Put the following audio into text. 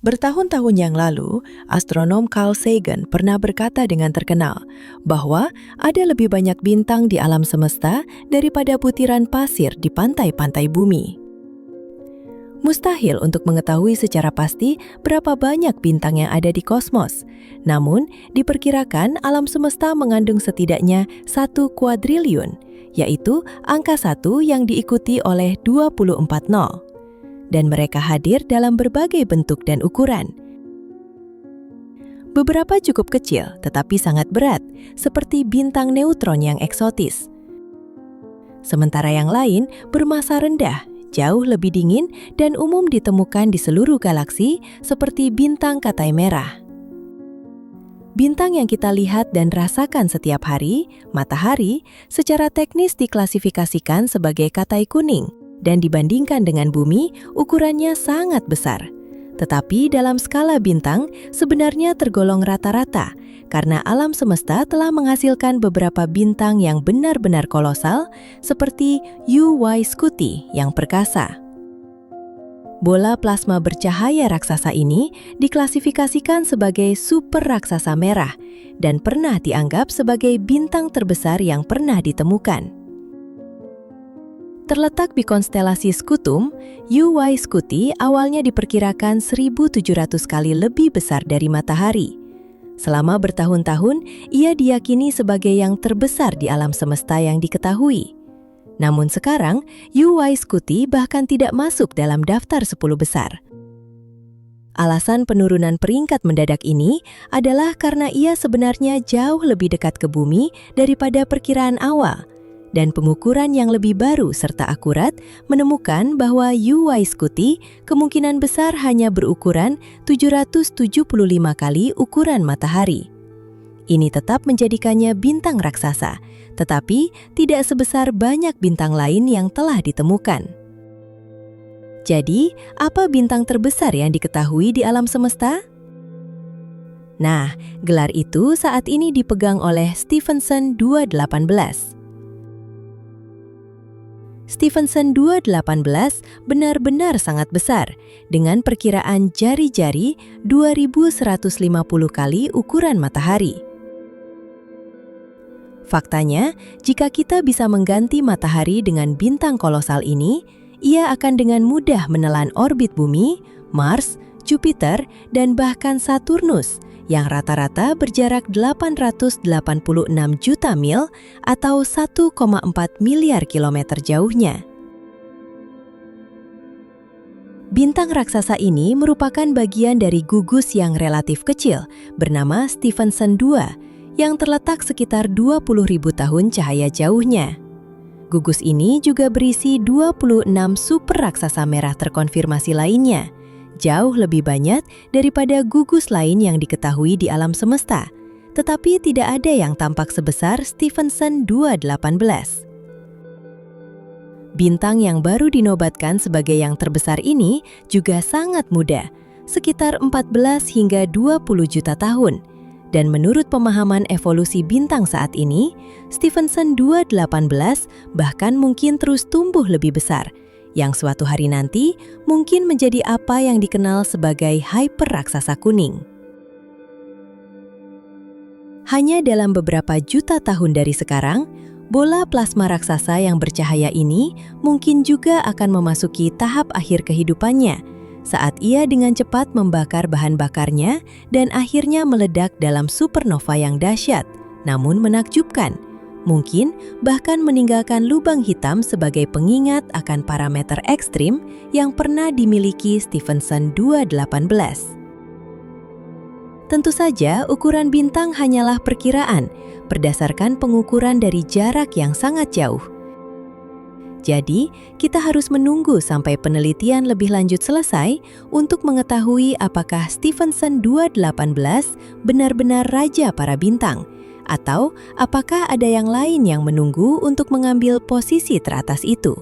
Bertahun-tahun yang lalu, astronom Carl Sagan pernah berkata dengan terkenal bahwa ada lebih banyak bintang di alam semesta daripada butiran pasir di pantai-pantai bumi. Mustahil untuk mengetahui secara pasti berapa banyak bintang yang ada di kosmos. Namun, diperkirakan alam semesta mengandung setidaknya 1 kuadriliun, yaitu angka 1 yang diikuti oleh 24 nol. Dan mereka hadir dalam berbagai bentuk dan ukuran. Beberapa cukup kecil tetapi sangat berat, seperti bintang neutron yang eksotis. Sementara yang lain bermassa rendah, jauh lebih dingin dan umum ditemukan di seluruh galaksi seperti bintang Katai Merah. Bintang yang kita lihat dan rasakan setiap hari, matahari, secara teknis diklasifikasikan sebagai Katai Kuning. Dan dibandingkan dengan bumi, ukurannya sangat besar. Tetapi dalam skala bintang, sebenarnya tergolong rata-rata, karena alam semesta telah menghasilkan beberapa bintang yang benar-benar kolosal, seperti UY Scuti yang perkasa. Bola plasma bercahaya raksasa ini diklasifikasikan sebagai super raksasa merah, dan pernah dianggap sebagai bintang terbesar yang pernah ditemukan. Terletak di konstelasi Scutum, UY Scuti awalnya diperkirakan 1.700 kali lebih besar dari matahari. Selama bertahun-tahun, ia diyakini sebagai yang terbesar di alam semesta yang diketahui. Namun sekarang, UY Scuti bahkan tidak masuk dalam daftar 10 besar. Alasan penurunan peringkat mendadak ini adalah karena ia sebenarnya jauh lebih dekat ke bumi daripada perkiraan awal. Dan pengukuran yang lebih baru serta akurat menemukan bahwa UY Scuti kemungkinan besar hanya berukuran 775 kali ukuran matahari. Ini tetap menjadikannya bintang raksasa, tetapi tidak sebesar banyak bintang lain yang telah ditemukan. Jadi, apa bintang terbesar yang diketahui di alam semesta? Nah, gelar itu saat ini dipegang oleh Stephenson 218. Stephenson 218 benar-benar sangat besar, dengan perkiraan jari-jari 2.150 kali ukuran matahari. Faktanya, jika kita bisa mengganti matahari dengan bintang kolosal ini, ia akan dengan mudah menelan orbit bumi, Mars, Jupiter, dan bahkan Saturnus, yang rata-rata berjarak 886 juta mil atau 1,4 miliar kilometer jauhnya. Bintang raksasa ini merupakan bagian dari gugus yang relatif kecil bernama Stephenson 2 yang terletak sekitar 20.000 tahun cahaya jauhnya. Gugus ini juga berisi 26 super raksasa merah terkonfirmasi lainnya, jauh lebih banyak daripada gugus lain yang diketahui di alam semesta, tetapi tidak ada yang tampak sebesar Stephenson 218. Bintang yang baru dinobatkan sebagai yang terbesar ini juga sangat muda, sekitar 14 hingga 20 juta tahun. Dan menurut pemahaman evolusi bintang saat ini, Stephenson 218 bahkan mungkin terus tumbuh lebih besar, yang suatu hari nanti mungkin menjadi apa yang dikenal sebagai hyper raksasa kuning. Hanya dalam beberapa juta tahun dari sekarang, bola plasma raksasa yang bercahaya ini mungkin juga akan memasuki tahap akhir kehidupannya, saat ia dengan cepat membakar bahan bakarnya dan akhirnya meledak dalam supernova yang dahsyat, namun menakjubkan. Mungkin bahkan meninggalkan lubang hitam sebagai pengingat akan parameter ekstrim yang pernah dimiliki Stephenson 218. Tentu saja ukuran bintang hanyalah perkiraan berdasarkan pengukuran dari jarak yang sangat jauh. Jadi, kita harus menunggu sampai penelitian lebih lanjut selesai untuk mengetahui apakah Stephenson 218 benar-benar raja para bintang, atau apakah ada yang lain yang menunggu untuk mengambil posisi teratas itu.